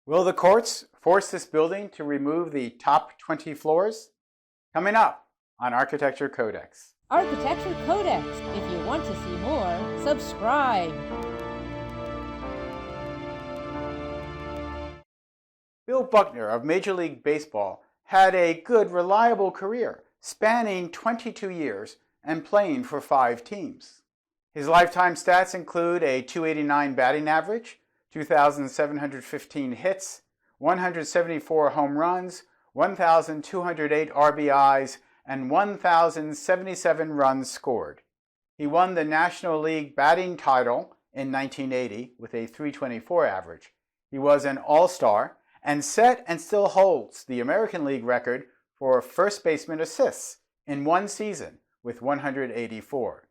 Will the courts force this building to remove the top 20 floors? Coming up on Architecture CodeX. Architecture CodeX. If you want to see more, subscribe. Bill Buckner of Major League Baseball had a good, reliable career, spanning 22 years and playing for 5 teams. His lifetime stats include a .289 batting average, 2,715 hits, 174 home runs, 1,208 RBIs, and 1,077 runs scored. He won the National League batting title in 1980 with a .324 average. He was an All-Star and set and still holds the American League record for first baseman assists in one season with 184.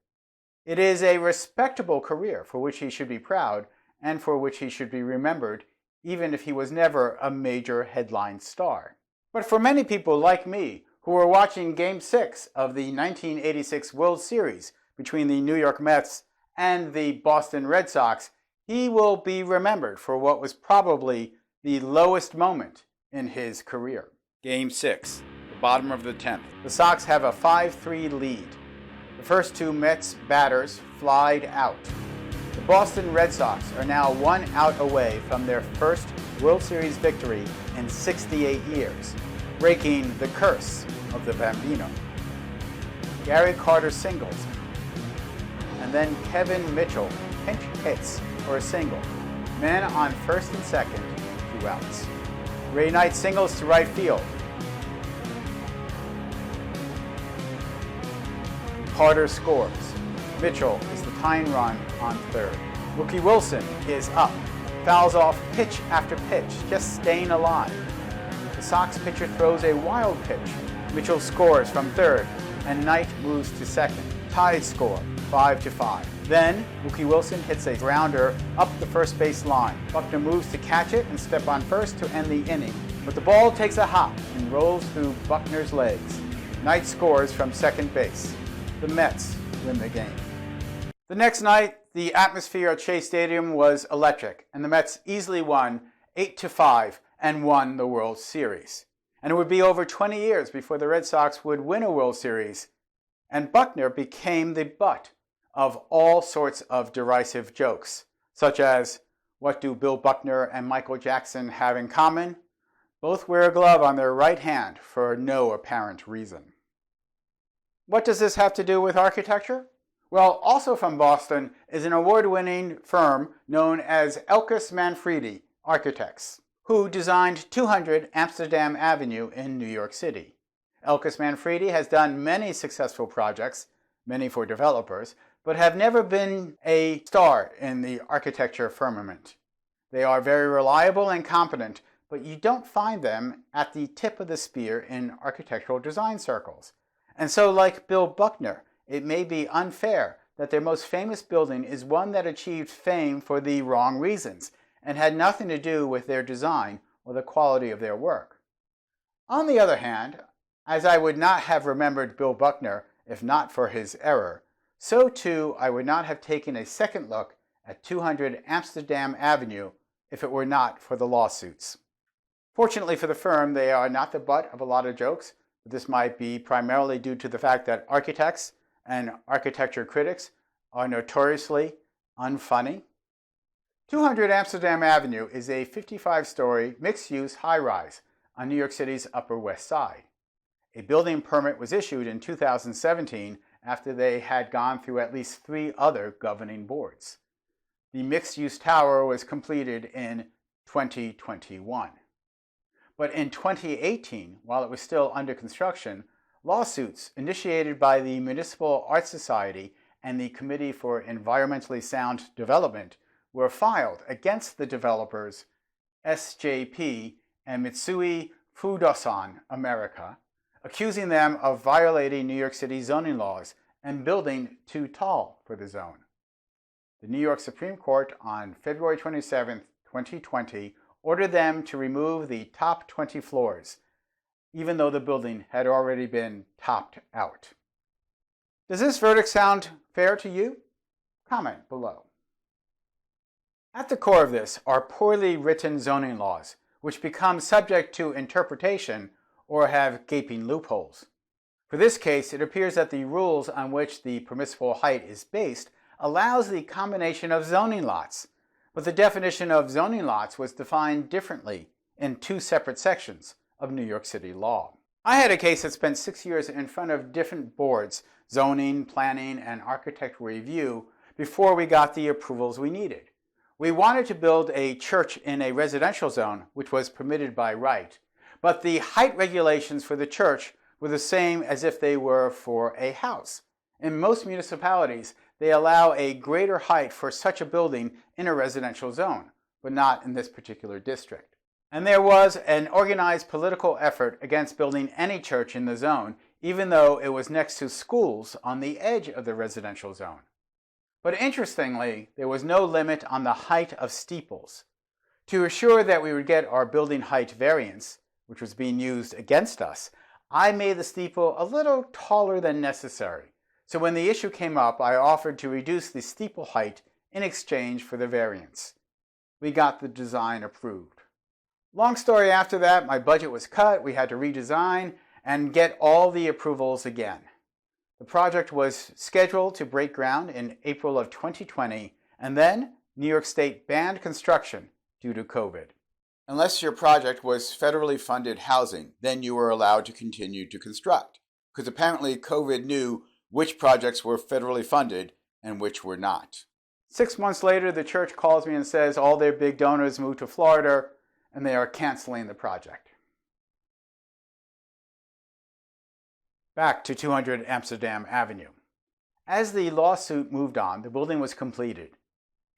It is a respectable career for which he should be proud and for which he should be remembered, even if he was never a major headline star. But for many people like me who were watching Game 6 of the 1986 World Series between the New York Mets and the Boston Red Sox, he will be remembered for what was probably the lowest moment in his career. Game 6, the bottom of the 10th. The Sox have a 5-3 lead. The first 2 Mets batters flied out. The Boston Red Sox are now 1 out away from their first World Series victory in 68 years, breaking the curse of the Bambino. Gary Carter singles, and then Kevin Mitchell pinch hits for a single. Men on first and second, 2 outs. Ray Knight singles to right field. Carter scores. Mitchell is the tying run on third. Mookie Wilson is up, fouls off pitch after pitch, just staying alive. The Sox pitcher throws a wild pitch. Mitchell scores from third, and Knight moves to second. Tied score, 5-5. Then, Mookie Wilson hits a grounder up the first base line. Buckner moves to catch it and step on first to end the inning. But the ball takes a hop and rolls through Buckner's legs. Knight scores from second base. The Mets win the game. The next night, the atmosphere at Shea Stadium was electric, and the Mets easily won 8-5 and won the World Series. And it would be over 20 years before the Red Sox would win a World Series, and Buckner became the butt of all sorts of derisive jokes, such as, what do Bill Buckner and Michael Jackson have in common? Both wear a glove on their right hand for no apparent reason. What does this have to do with architecture? Well, also from Boston is an award-winning firm known as Elkus Manfredi Architects, who designed 200 Amsterdam Avenue in New York City. Elkus Manfredi has done many successful projects, many for developers, but have never been a star in the architecture firmament. They are very reliable and competent, but you don't find them at the tip of the spear in architectural design circles. And so, like Bill Buckner, it may be unfair that their most famous building is one that achieved fame for the wrong reasons and had nothing to do with their design or the quality of their work. On the other hand, as I would not have remembered Bill Buckner if not for his error, so too I would not have taken a second look at 200 Amsterdam Avenue if it were not for the lawsuits. Fortunately for the firm, they are not the butt of a lot of jokes, but this might be primarily due to the fact that architects and architecture critics are notoriously unfunny. 200 Amsterdam Avenue is a 55-story mixed-use high-rise on New York City's Upper West Side. A building permit was issued in 2017 after they had gone through at least 3 other governing boards. The mixed-use tower was completed in 2021. But in 2018, while it was still under construction, lawsuits initiated by the Municipal Art Society and the Committee for Environmentally Sound Development were filed against the developers SJP and Mitsui Fudosan America, accusing them of violating New York City zoning laws and building too tall for the zone. The New York Supreme Court on February 27, 2020, ordered them to remove the top 20 floors, even though the building had already been topped out. Does this verdict sound fair to you? Comment below. At the core of this are poorly written zoning laws, which become subject to interpretation or have gaping loopholes. For this case, it appears that the rules on which the permissible height is based allows the combination of zoning lots, but the definition of zoning lots was defined differently in two separate sections of New York City law. I had a case that spent 6 years in front of different boards, zoning, planning, and architectural review, before we got the approvals we needed. We wanted to build a church in a residential zone, which was permitted by right, but the height regulations for the church were the same as if they were for a house. In most municipalities, they allow a greater height for such a building in a residential zone, but not in this particular district. And there was an organized political effort against building any church in the zone, even though it was next to schools on the edge of the residential zone. But interestingly, there was no limit on the height of steeples. To assure that we would get our building height variance, which was being used against us, I made the steeple a little taller than necessary. So when the issue came up, I offered to reduce the steeple height in exchange for the variance. We got the design approved. Long story after that, my budget was cut, we had to redesign and get all the approvals again. The project was scheduled to break ground in April of 2020, and then New York State banned construction due to COVID. Unless your project was federally funded housing, then you were allowed to continue to construct, because apparently COVID knew which projects were federally funded and which were not. 6 months later, the church calls me and says all their big donors moved to Florida and they are canceling the project. Back to 200 Amsterdam Avenue. As the lawsuit moved on, the building was completed,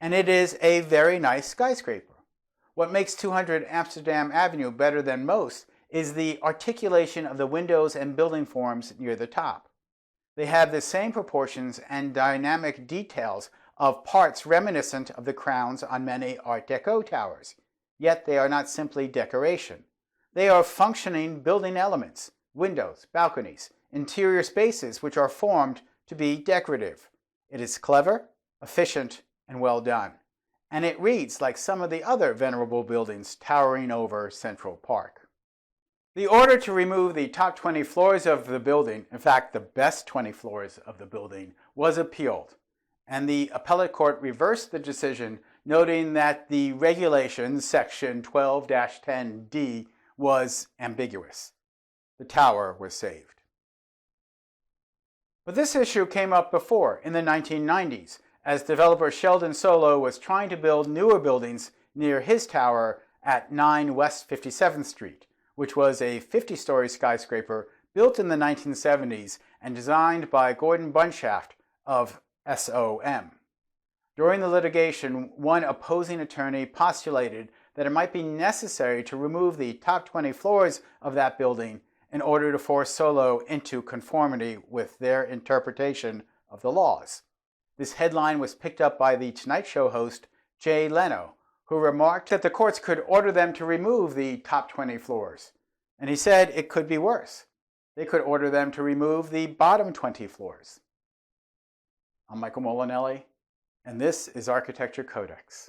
and it is a very nice skyscraper. What makes 200 Amsterdam Avenue better than most is the articulation of the windows and building forms near the top. They have the same proportions and dynamic details of parts reminiscent of the crowns on many Art Deco towers, yet they are not simply decoration. They are functioning building elements, windows, balconies, interior spaces which are formed to be decorative. It is clever, efficient, and well done. And it reads like some of the other venerable buildings towering over Central Park. The order to remove the top 20 floors of the building, in fact the best 20 floors of the building, was appealed. And the appellate court reversed the decision, noting that the regulation, section 12-10D, was ambiguous. The tower was saved. But this issue came up before, in the 1990s, as developer Sheldon Solo was trying to build newer buildings near his tower at 9 West 57th Street, which was a 50-story skyscraper built in the 1970s and designed by Gordon Bunshaft of SOM. During the litigation, one opposing attorney postulated that it might be necessary to remove the top 20 floors of that building in order to force Solo into conformity with their interpretation of the laws. This headline was picked up by the Tonight Show host Jay Leno, who remarked that the courts could order them to remove the top 20 floors. And he said it could be worse. They could order them to remove the bottom 20 floors. I'm Michael Molinelli, and this is Architecture CodeX.